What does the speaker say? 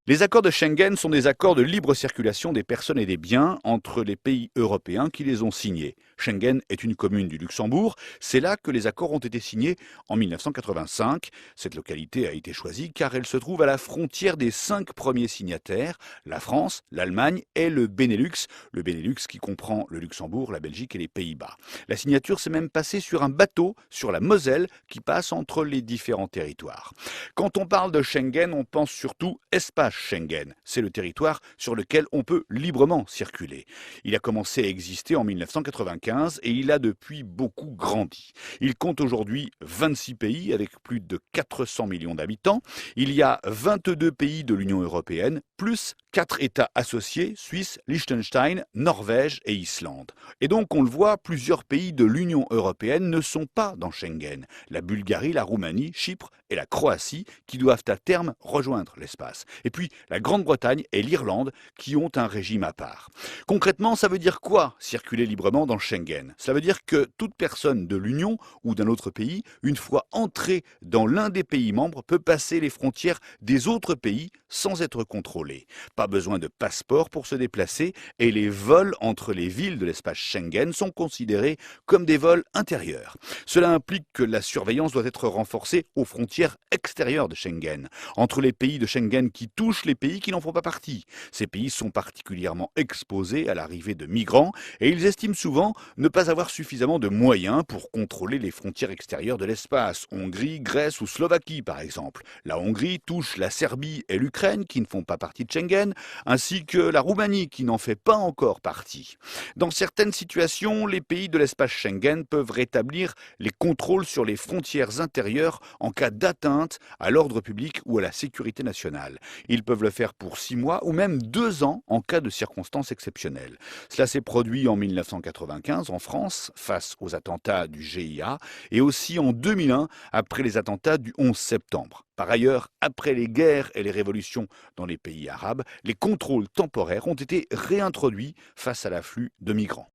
Les accords de Schengen sont des accords de libre circulation des personnes et des biens entre les pays européens qui les ont signés. Schengen est une commune du Luxembourg. C'est là que les accords ont été signés en 1985. Cette localité a été choisie car elle se trouve à la frontière des 5 premiers signataires, la France, l'Allemagne et le Benelux. Le Benelux qui comprend le Luxembourg, la Belgique et les Pays-Bas. La signature s'est même passée sur un bateau sur la Moselle qui passe entre les différents territoires. Quand on parle de Schengen, on pense surtout espace Schengen. C'est le territoire sur lequel on peut librement circuler. Il a commencé à exister en 1995 et il a depuis beaucoup grandi. Il compte aujourd'hui 26 pays avec plus de 400 millions d'habitants. Il y a 22 pays de l'Union européenne, plus 4 États associés, Suisse, Liechtenstein, Norvège et Islande. Et donc, on le voit, plusieurs pays de l'Union européenne ne sont pas dans Schengen. La Bulgarie, la Roumanie, Chypre et la Croatie qui doivent à terme rejoindre l'espace. Et puis la Grande-Bretagne et l'Irlande qui ont un régime à part. Concrètement, ça veut dire quoi circuler librement dans Schengen? Cela veut dire que toute personne de l'Union ou d'un autre pays, une fois entrée dans l'un des pays membres, peut passer les frontières des autres pays sans être contrôlée. Pas besoin de passeport pour se déplacer et les vols entre les villes de l'espace Schengen sont considérés comme des vols intérieurs. Cela implique que la surveillance doit être renforcée aux frontières extérieures de Schengen, entre les pays de Schengen qui touchent les pays qui n'en font pas partie. Ces pays sont particulièrement exposés à l'arrivée de migrants et ils estiment souvent ne pas avoir suffisamment de moyens pour contrôler les frontières extérieures de l'espace. Hongrie, Grèce ou Slovaquie par exemple. La Hongrie touche la Serbie et l'Ukraine qui ne font pas partie de Schengen, ainsi que la Roumanie qui n'en fait pas encore partie. Dans certaines situations, les pays de l'espace Schengen peuvent rétablir les contrôles sur les frontières intérieures en cas d'atteinte à l'ordre public ou à la sécurité nationale. Ils peuvent le faire pour 6 mois ou même 2 ans en cas de circonstances exceptionnelles. Cela s'est produit en 1995 en France face aux attentats du GIA et aussi en 2001 après les attentats du 11 septembre. Par ailleurs, après les guerres et les révolutions dans les pays arabes, les contrôles temporaires ont été réintroduits face à l'afflux de migrants.